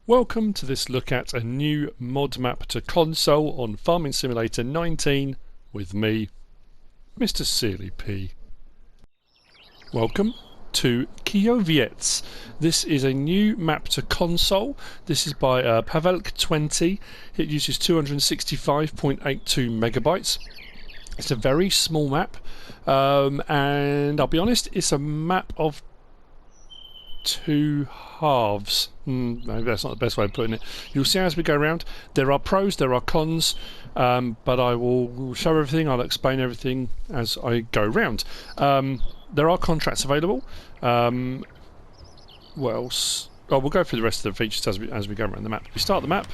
Welcome to this look at a new mod map to console on Farming Simulator 19 with me, MrSealyp. Welcome to Kijowiec. This is a new map to console. This is by Pavelk20. It uses 265.82 megabytes. It's a very small map, and I'll be honest, it's a map of two halves. Maybe that's not the best way of putting it. You'll see as we go around, there are pros, there are cons, but I will show everything, I'll explain everything as I go around. There are contracts available. What else? Oh, we'll go through the rest of the features as we go around the map. We start the map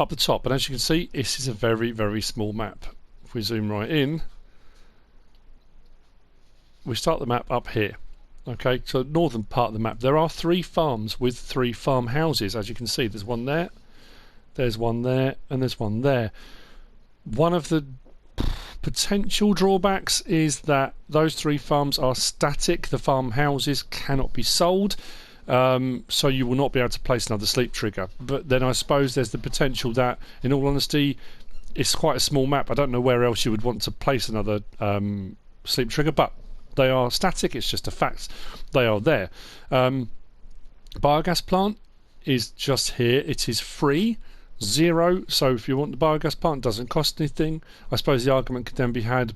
up the top, and as you can see, this is a very, very small map. If we zoom right in, we start the map up here. Okay, so northern part of the map. There are 3 farms with 3 farmhouses, as you can see. There's one there, there's one there, and there's one there. One of the potential drawbacks is that those 3 farms are static. The farmhouses cannot be sold, so you will not be able to place another sleep trigger. But then I suppose there's the potential that, in all honesty, it's quite a small map. I don't know where else you would want to place another sleep trigger, but they are static, it's just a fact. They are there. Biogas plant is just here. It is free, 0. So if you want the biogas plant, it doesn't cost anything. I suppose the argument could then be had,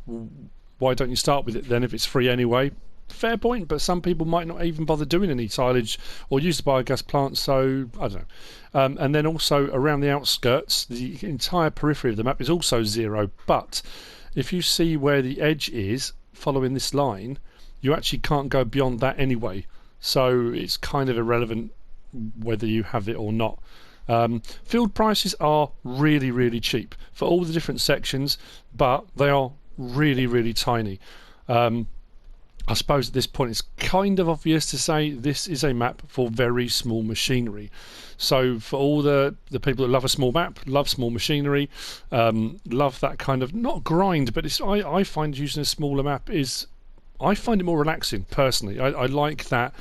why don't you start with it then if it's free anyway? Fair point, but some people might not even bother doing any silage or use the biogas plant, so I don't know. And then also around the outskirts, the entire periphery of the map is also 0. But if you see where the edge is, following this line, you actually can't go beyond that anyway, so it's kind of irrelevant whether you have it or not. Field prices are really, really cheap for all the different sections, but they are really, really tiny. I suppose at this point it's kind of obvious to say this is a map for very small machinery. So for all the people that love a small map, love small machinery, love that kind of, not grind, but I find using a smaller map I find it more relaxing personally. I like that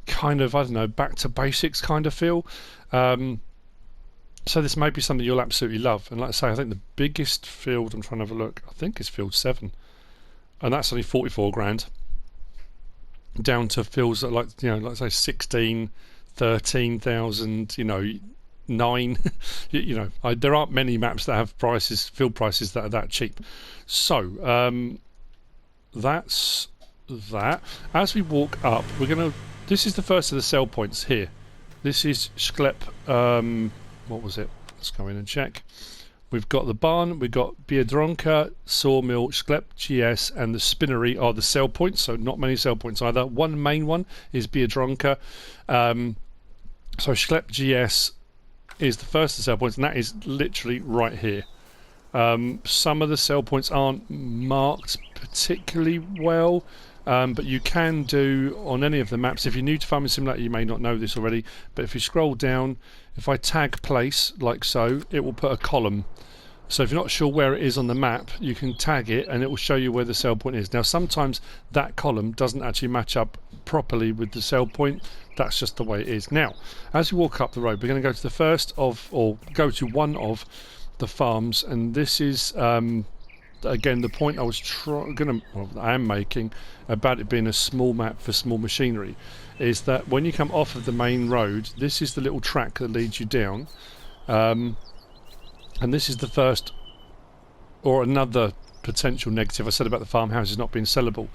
kind of, I don't know, back to basics kind of feel. So this may be something you'll absolutely love. And like I say, I think the biggest field, I'm trying to have a look, I think is field 7, and that's only 44 grand. Down to fields that, like, you know, like say 16, 13,000, 9. There aren't many maps that have field prices that are that cheap. So that's that. As we walk up, this is the first of the sell points here. This is Sklep, what was it? Let's go in and check. We've got the barn, we've got Biedronka, Sawmill, Sklep, GS, and the spinnery are the sell points, so not many sell points either. One main one is Biedronka. So Sklep GS is the first of the sell points, and that is literally right here. Some of the sell points aren't marked particularly well, but you can do on any of the maps. If you're new to Farming Simulator, you may not know this already, but if you scroll down, if I tag place like so, it will put a column. So if you're not sure where it is on the map, you can tag it and it will show you where the sell point is. Now sometimes that column doesn't actually match up properly with the sell point. That's just the way it is. Now, as we walk up the road, we're going to go to the first of, or go to one of the farms, and this is again the point I am making about it being a small map for small machinery, is that when you come off of the main road, this is the little track that leads you down, and this is the first, or another potential negative I said about the farmhouses not being sellable.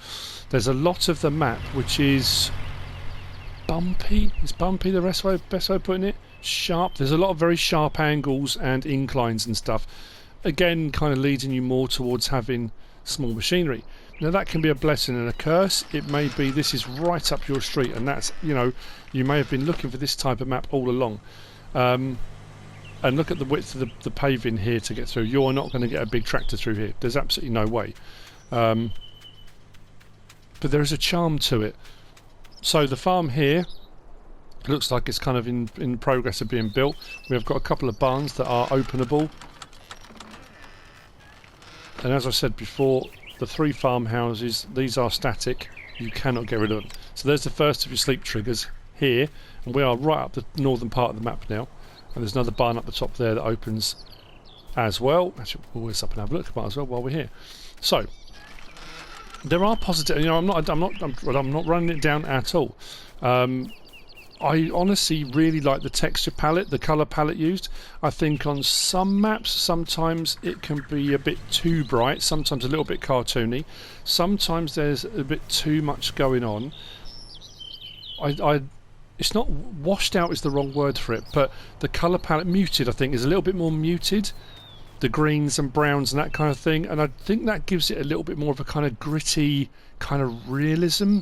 There's a lot of the map which is bumpy. Is bumpy the best way of putting it? Sharp. There's a lot of very sharp angles and inclines and stuff, again kind of leading you more towards having small machinery. Now that can be a blessing and a curse. It may be this is right up your street, and that's, you may have been looking for this type of map all along. And look at the width of the paving here to get through. You're not going to get a big tractor through here. There's absolutely no way. But there is a charm to it. So the farm here looks like it's kind of in progress of being built. We have got a couple of barns that are openable. And as I said before, the 3 farmhouses, these are static. You cannot get rid of them. So there's the first of your sleep triggers here, and we are right up the northern part of the map now. And there's another barn up the top there that opens as well. Actually, we'll always up and have a look, might as well while we're here. So there are positive. You know, I'm not running it down at all. I honestly really like the texture palette, the colour palette used. I think on some maps, sometimes it can be a bit too bright, sometimes a little bit cartoony. Sometimes there's a bit too much going on. It's not washed out is the wrong word for it, but the colour palette muted, I think, is a little bit more muted. The greens and browns and that kind of thing, and I think that gives it a little bit more of a kind of gritty kind of realism.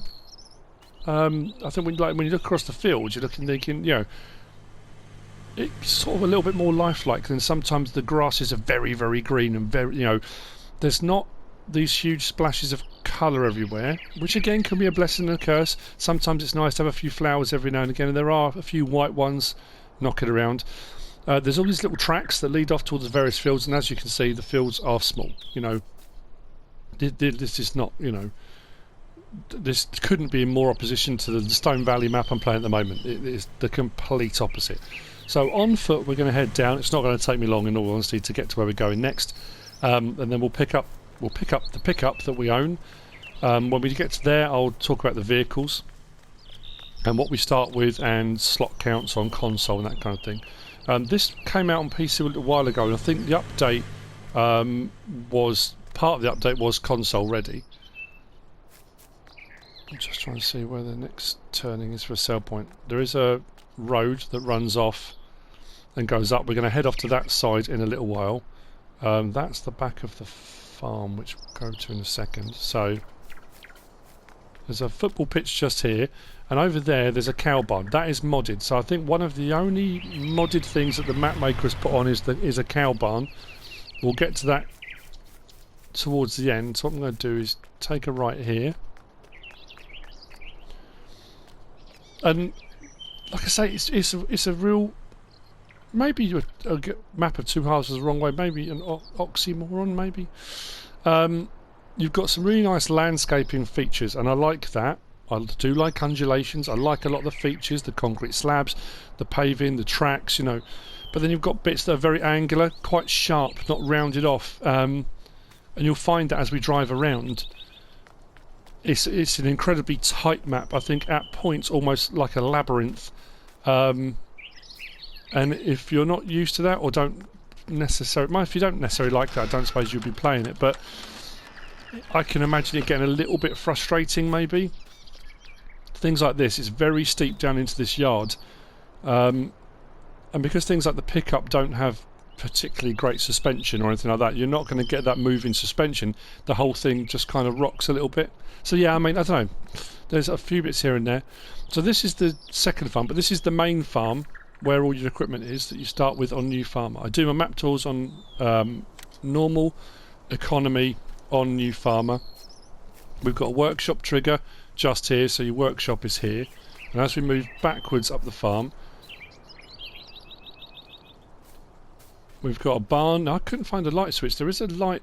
I think when you look across the field, you're thinking, you know, it's sort of a little bit more lifelike than sometimes the grasses are very, very green and very, you know, there's not these huge splashes of colour everywhere, which again can be a blessing and a curse. Sometimes it's nice to have a few flowers every now and again, and there are a few white ones knocking around. There's all these little tracks that lead off towards the various fields, and as you can see, the fields are small. You know, this is not, you know, this couldn't be in more opposition to the Stone Valley map I'm playing at the moment. It is the complete opposite. So on foot, we're going to head down. It's not going to take me long, in all honesty, to get to where we're going next, and then we'll pick up the pickup that we own. When we get to there, I'll talk about the vehicles and what we start with, and slot counts on console and that kind of thing. This came out on PC a little while ago, and I think the update was part of the update was console ready. I'm just trying to see where the next turning is for a sell point. There is a road that runs off and goes up. We're going to head off to that side in a little while. That's the back of the farm, which we'll go to in a second. So there's a football pitch just here, and over there there's a cow barn. That is modded. So I think one of the only modded things that the map maker has put on is a cow barn. We'll get to that towards the end. So what I'm going to do is take a right here. And like I say, it's a real, maybe a map of two halves is the wrong way, maybe an oxymoron, maybe. You've got some really nice landscaping features, and I like that. I do like undulations. I like a lot of the features, the concrete slabs, the paving, the tracks, you know. But then you've got bits that are very angular, quite sharp, not rounded off. And you'll find that as we drive around, it's an incredibly tight map. I think at points almost like a labyrinth. And if you're not used to that, or don't necessarily, if you don't necessarily like that, I don't suppose you'll be playing it. But I can imagine it getting a little bit frustrating, maybe. Things like this, it's very steep down into this yard, and because things like the pickup don't have particularly great suspension or anything like that, you're not going to get that moving suspension. The whole thing just kind of rocks a little bit. So yeah, I mean, I don't know, there's a few bits here and there. So this is the second farm, but this is the main farm where all your equipment is that you start with on New Farmer. I do my map tours on normal, economy, on New Farmer. We've got a workshop trigger just here, so your workshop is here, and as we move backwards up the farm, we've got a barn. Now, I couldn't find a light switch. There is a light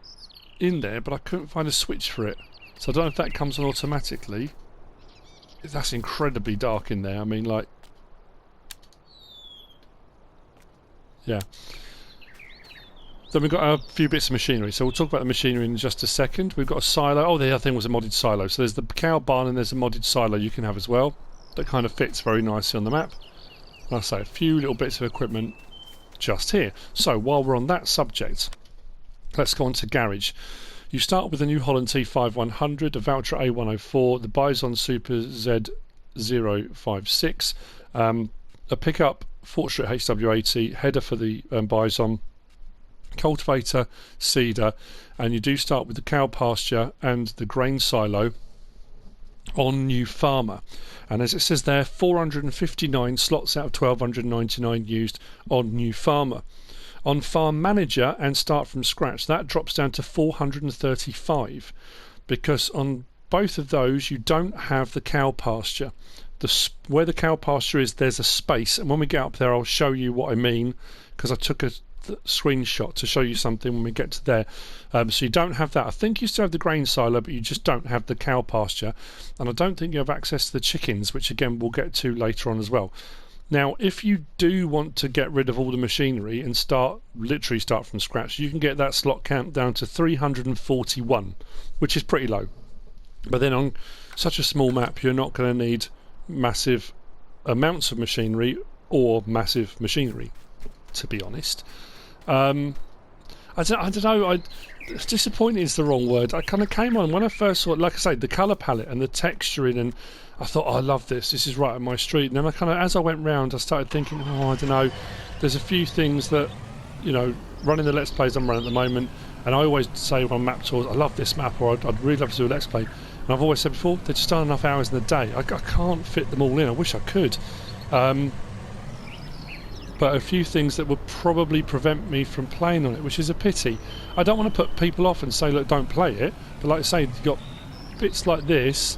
in there, but I couldn't find a switch for it, so I don't know if that comes on automatically. That's incredibly dark in there. I mean, like, yeah. Then we've got a few bits of machinery, so we'll talk about the machinery in just a second. We've got a silo. Oh, the other thing was a modded silo. So there's the cow barn and there's a modded silo you can have as well. That kind of fits very nicely on the map. Like I say, a few little bits of equipment just here. So while we're on that subject, let's go on to garage. You start with a New Holland T5100, a Valtra A104, the Bison Super Z056, a pickup Forestry HW80, header for the Bison, cultivator, seeder, and you do start with the cow pasture and the grain silo on New Farmer. And as it says there, 459 slots out of 1299 used on New Farmer. On Farm Manager and Start from Scratch, that drops down to 435, because on both of those you don't have the cow pasture. Where the cow pasture is, there's a space, and when we get up there I'll show you what I mean, because I took a screenshot to show you something when we get to there. So you don't have that. I think you still have the grain silo, but you just don't have the cow pasture, and I don't think you have access to the chickens, which again we'll get to later on as well. Now, if you do want to get rid of all the machinery and literally start from scratch, you can get that slot count down to 341, which is pretty low. But then on such a small map, you're not going to need massive amounts of machinery or massive machinery, to be honest. I don't know. Disappointing is the wrong word. I kind of came on when I first saw it, like I say, the colour palette and the texturing, and I thought, oh, I love this. This is right up my street. And then I kind of, as I went round, I started thinking, oh, I don't know. There's a few things that, you know, running the Let's Plays I'm running at the moment, and I always say on map tours, I love this map, or I'd really love to do a Let's Play. And I've always said before, there just aren't enough hours in the day. I can't fit them all in. I wish I could. But a few things that would probably prevent me from playing on it, which is a pity. I don't want to put people off and say, look, don't play it. But like I say, you've got bits like this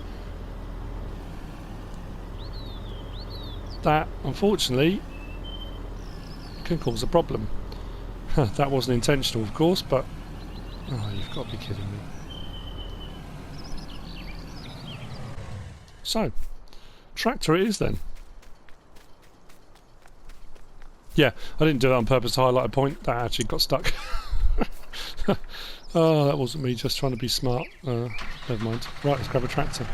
that, unfortunately, can cause a problem. That wasn't intentional, of course, but... Oh, you've got to be kidding me. So, tractor it is then. Yeah, I didn't do that on purpose to highlight a point. That actually got stuck. Oh, that wasn't me just trying to be smart. Never mind. Right, let's grab a tractor.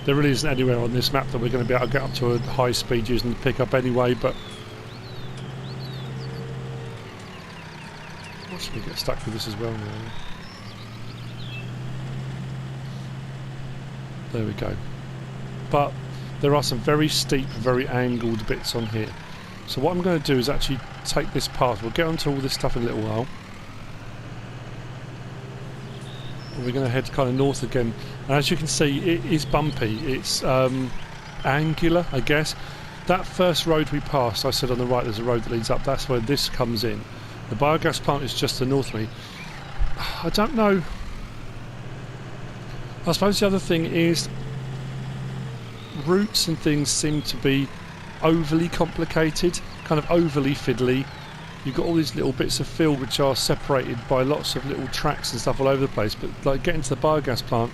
There really isn't anywhere on this map that we're going to be able to get up to a high speed using the pickup anyway, but... Watch me get stuck with this as well now. There we go. But there are some very steep, very angled bits on here. So what I'm going to do is actually take this path. We'll get onto all this stuff in a little while. And we're going to head kind of north again. And as you can see, it is bumpy. It's angular, I guess. That first road we passed, I said on the right there's a road that leads up. That's where this comes in. The biogas plant is just to the north of me. I don't know. I suppose the other thing is routes and things seem to be overly complicated, kind of overly fiddly. You've got all these little bits of field which are separated by lots of little tracks and stuff all over the place, but like getting to the biogas plant,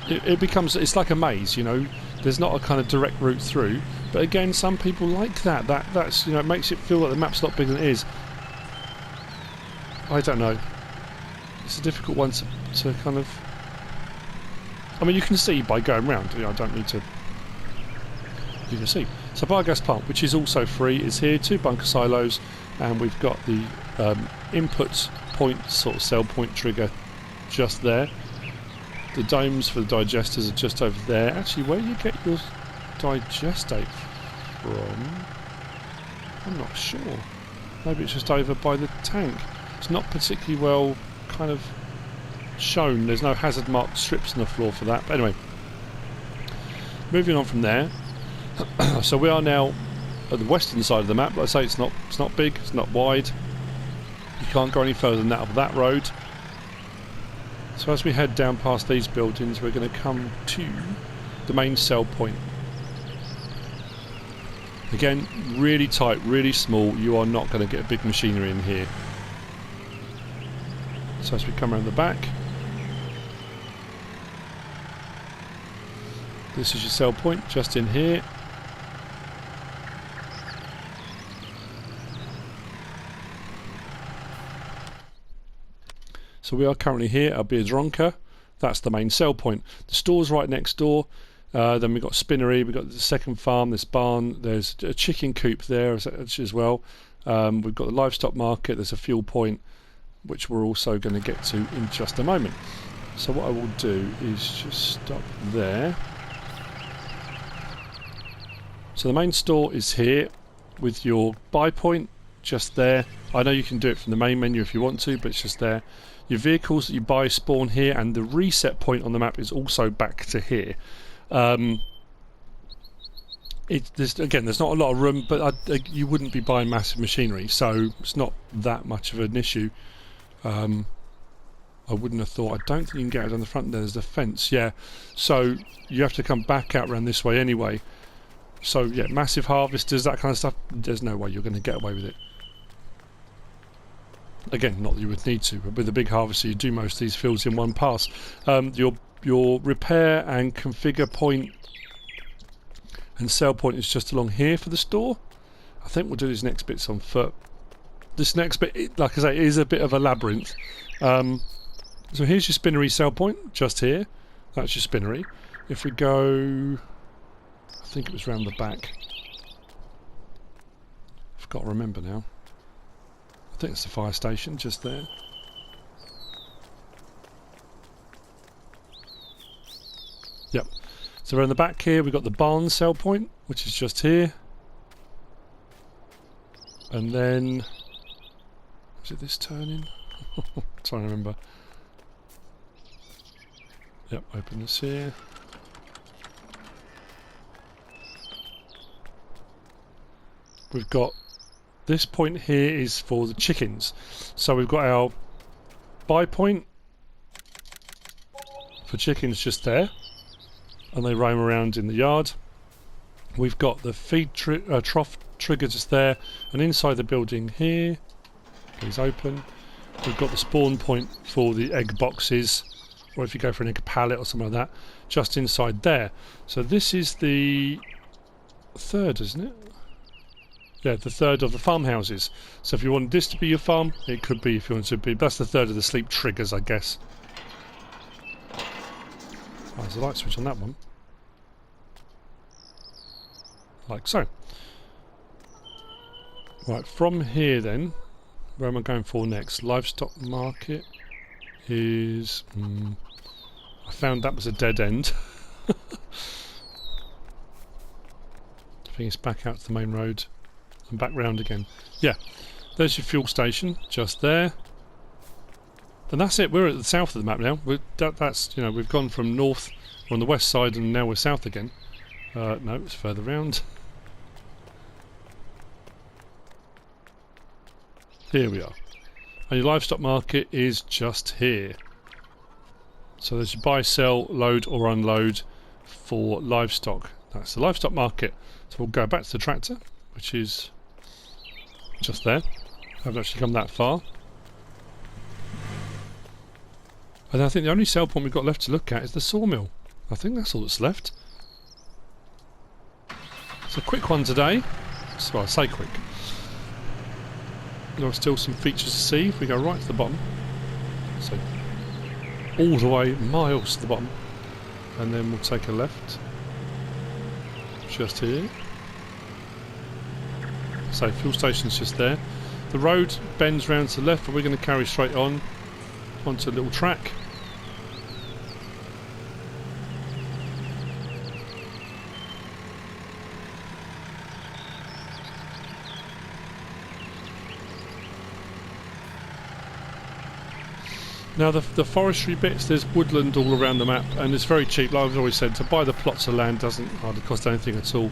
it becomes, it's like a maze, you know. There's not a kind of direct route through, but again, some people like that. That's, you know, it makes it feel like the map's a lot bigger than it is. I don't know. It's a difficult one to kind of... I mean, you can see by going round. You know, I don't need to... You can see. So biogas plant, which is also free, is here. 2 bunker silos, and we've got the input point, sort of cell point trigger, just there. The domes for the digesters are just over there. Actually, where do you get your digestate from? I'm not sure. Maybe it's just over by the tank. It's not particularly well kind of shown. There's no hazard marked strips on the floor for that. But anyway, moving on from there. So we are now at the western side of the map. Like I say, it's not big, it's not wide. You can't go any further than that of that road. So as we head down past these buildings, we're going to come to the main cell point. Again, really tight, really small. You are not going to get big machinery in here. So as we come around the back, this is your cell point, just in here. So we are currently here at Biedronka. That's the main cell point. The store's right next door. Then we've got Spinnery, we've got the second farm, this barn, there's a chicken coop there as well. We've got the livestock market, there's a fuel point, which we're also going to get to in just a moment. So what I will do is just stop there. So the main store is here with your buy point just there. I know you can do it from the main menu if you want to, but it's just there. Your vehicles that you buy spawn here, and the reset point on the map is also back to here. There's not a lot of room, but you wouldn't be buying massive machinery, so it's not that much of an issue. I wouldn't have thought. I don't think you can get it on the front there. There's the fence, yeah. So you have to come back out around this way anyway. So yeah, massive harvesters, that kind of stuff, there's no way you're going to get away with it. Again, not that you would need to, but with a big harvester you do most of these fields in one pass. Your repair and configure point and sell point is just along here for the store. I think we'll do these next bits on foot. This next bit, like I say, is a bit of a labyrinth. So here's your spinnery sell point, just here. That's your spinnery. If we go, I think it was round the back. I've got to remember now. I think it's the fire station, just there. Yep. So around the back here, we've got the barn sell point, which is just here. And then, was it this turning? Trying to remember. Yep, open this here. We've got this point here is for the chickens. So we've got our buy point for chickens just there, and they roam around in the yard. We've got the feed trough trigger just there, and inside the building here, please open, we've got the spawn point for the egg boxes, or if you go for an egg pallet or something like that, just inside there. So this is the third, isn't it? Yeah, the third of the farmhouses. So if you want this to be your farm, it could be. If you want it to be, that's the third of the sleep triggers, I guess. Oh, there's a light switch on that one. Like so. Right, from here then, where am I going for next? Livestock market is... I found that was a dead end. I think it's back out to the main road and back round again. Yeah, there's your fuel station, just there. And that's it, we're at the south of the map now. That's, you know, we've gone from north, we're on the west side, and now we're south again. No, it's further round. Here we are. And your livestock market is just here. So there's your buy, sell, load or unload for livestock. That's the livestock market. So we'll go back to the tractor, which is just there. I haven't actually come that far. And I think the only sell point we've got left to look at is the sawmill. I think that's all that's left. It's a quick one today. So I say quick. There are still some features to see. If we go right to the bottom, so all the way miles to the bottom, and then we'll take a left just here. So fuel station's just there. The road bends round to the left, but we're going to carry straight on onto a little track. Now the forestry bits, there's woodland all around the map, and it's very cheap. Like I've always said, to buy the plots of land doesn't hardly cost anything at all.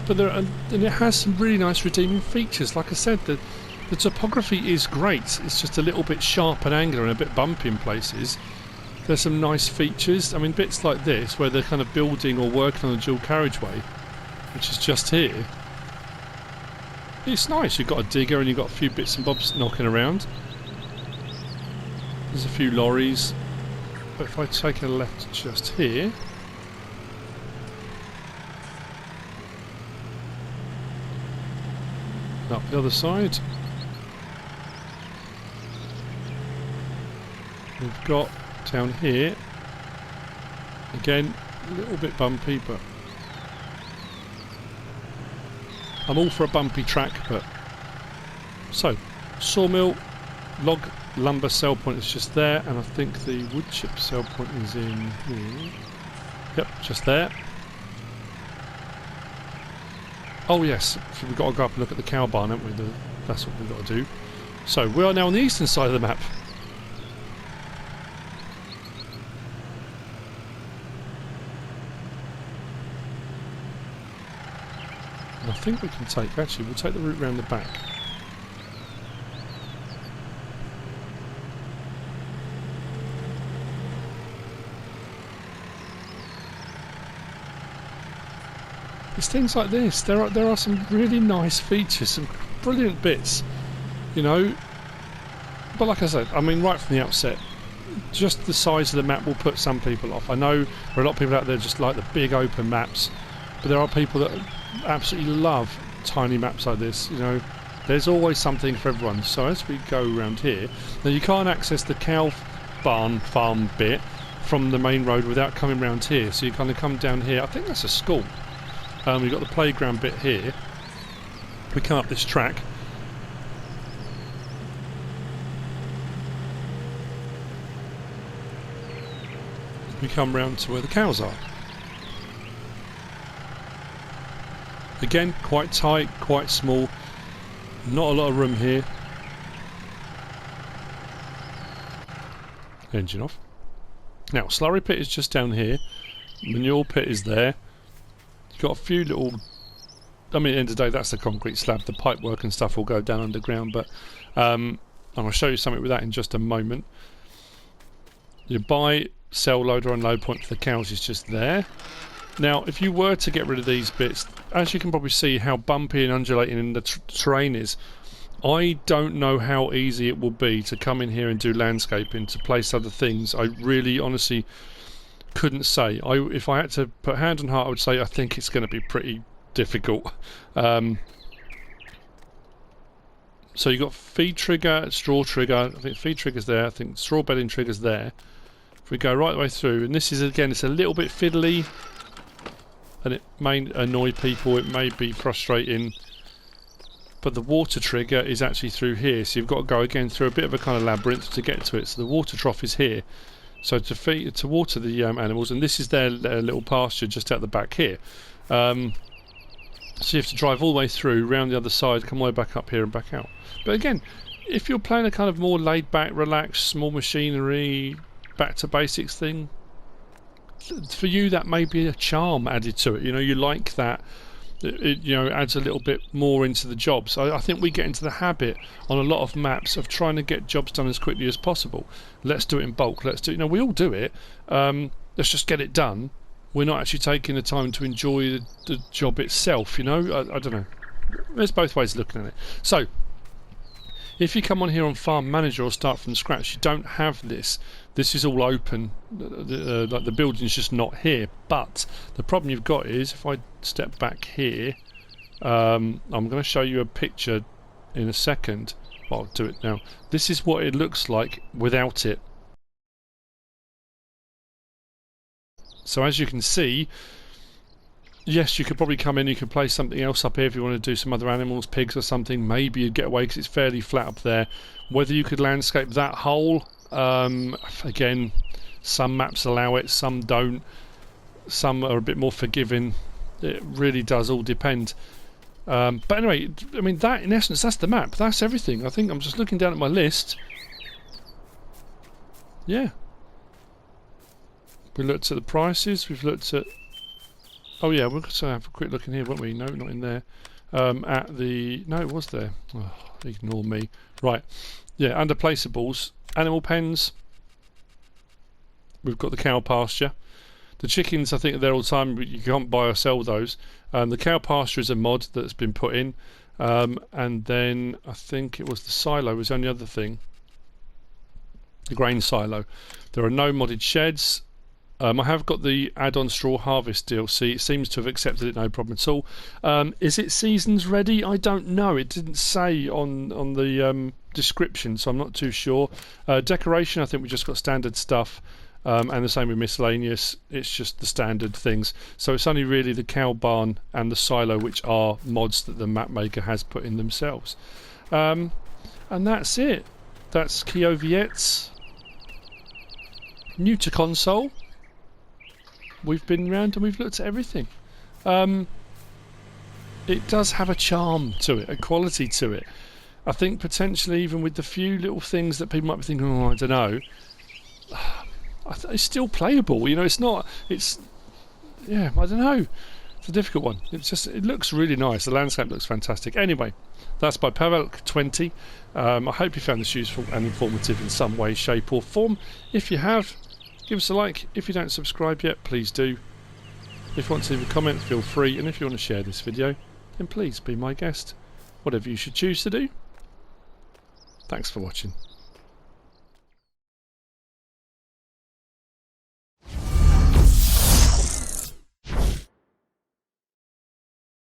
But and it has some really nice redeeming features. Like I said, the topography is great. It's just a little bit sharp and angular and a bit bumpy in places. There's some nice features. I mean, bits like this, where they're kind of building or working on a dual carriageway, which is just here. It's nice. You've got a digger and you've got a few bits and bobs knocking around. There's a few lorries, but if I take a left just here, up the other side, we've got down here, again, a little bit bumpy, but I'm all for a bumpy track. But so, sawmill, log lumber sell point is just there, and I think the wood chip sell point is in here. Yep, just there. Oh yes, we've got to go up and look at the cow barn, haven't we? That's what we've got to do. So we are now on the eastern side of the map. And I think we can take, actually we'll take the route round the back. It's things like this. There are some really nice features, some brilliant bits, you know. But like I said, I mean, right from the outset, just the size of the map will put some people off. I know there are a lot of people out there just like the big open maps, but there are people that absolutely love tiny maps like this, you know. There's always something for everyone. So as we go around here, now you can't access the cow barn farm bit from the main road without coming round here, so you kind of come down here. I think that's a school. We've got the playground bit here. We come up this track. We come round to where the cows are. Again, quite tight, quite small, not a lot of room here. Engine off. Now, slurry pit is just down here. Manure pit is there. You've got a few little... I mean, at the end of the day, that's the concrete slab. The pipe work and stuff will go down underground, but I'm going to show you something with that in just a moment. Your buy, sell, load or unload point for the cows is just there. Now, if you were to get rid of these bits, as you can probably see how bumpy and undulating in the terrain is, I don't know how easy it will be to come in here and do landscaping, to place other things. I really, honestly couldn't say. If I had to put hand on heart, I would say I think it's going to be pretty difficult. So you've got feed trigger, straw trigger. I think feed trigger's there. I think straw bedding trigger's there. If we go right the way through, and this is again, it's a little bit fiddly, and it may annoy people, it may be frustrating, but the water trigger is actually through here, so you've got to go again through a bit of a kind of labyrinth to get to it. So the water trough is here, so to water the animals, and this is their little pasture just out the back here. So you have to drive all the way through, round the other side, come all the way back up here and back out. But again, if you're playing a kind of more laid back, relaxed, small machinery, back to basics thing, for you that may be a charm added to it. You know, you like that. It you know, adds a little bit more into the job. So I think we get into the habit on a lot of maps of trying to get jobs done as quickly as possible. Let's do it in bulk. Let's do, you know, we all do it. Let's just get it done. We're not actually taking the time to enjoy the job itself. You know, I don't know. There's both ways of looking at it. So if you come on here on Farm Manager or start from scratch, you don't have this. This is all open. Like the building's just not here. But the problem you've got is, if I step back here, I'm going to show you a picture in a second. Well, I'll do it now. This is what it looks like without it. So as you can see, yes, you could probably come in, you could place something else up here if you want to do some other animals, pigs or something. Maybe you'd get away because it's fairly flat up there. Whether you could landscape that whole, again, some maps allow it, some don't. Some are a bit more forgiving. It really does all depend. But anyway, I mean, that in essence, that's the map. That's everything. I think I'm just looking down at my list. Yeah. We looked at the prices, we've looked at... Oh yeah, we'll also have a quick look in here, won't we? No, not in there. At the... No, it was there. Oh, ignore me. Right. Yeah, under placeables, animal pens. We've got the cow pasture. The chickens, I think, are there all the time, but you can't buy or sell those. The cow pasture is a mod that's been put in. And then I think it was the silo was the only other thing. The grain silo. There are no modded sheds. I have got the add-on straw harvest DLC. It seems to have accepted it, no problem at all. Is it seasons ready? I don't know. It didn't say on the description, so I'm not too sure. Decoration, I think we just got standard stuff, and the same with miscellaneous. It's just the standard things. So it's only really the cow barn and the silo which are mods that the map maker has put in themselves. And that's it. That's Kijowiec. New to console. We've been around and we've looked at everything. It does have a charm to it, a quality to it. I think potentially even with the few little things that people might be thinking, oh, I don't know, it's still playable. You know, it's not, it's, yeah, I don't know. It's a difficult one. It's just, it looks really nice. The landscape looks fantastic. Anyway, that's by Pavelk20. I hope you found this useful and informative in some way, shape or form. If you have, give us a like. If you don't subscribe yet, please do. If you want to leave a comment, feel free, and if you want to share this video, then please be my guest. Whatever you should choose to do. Thanks for watching.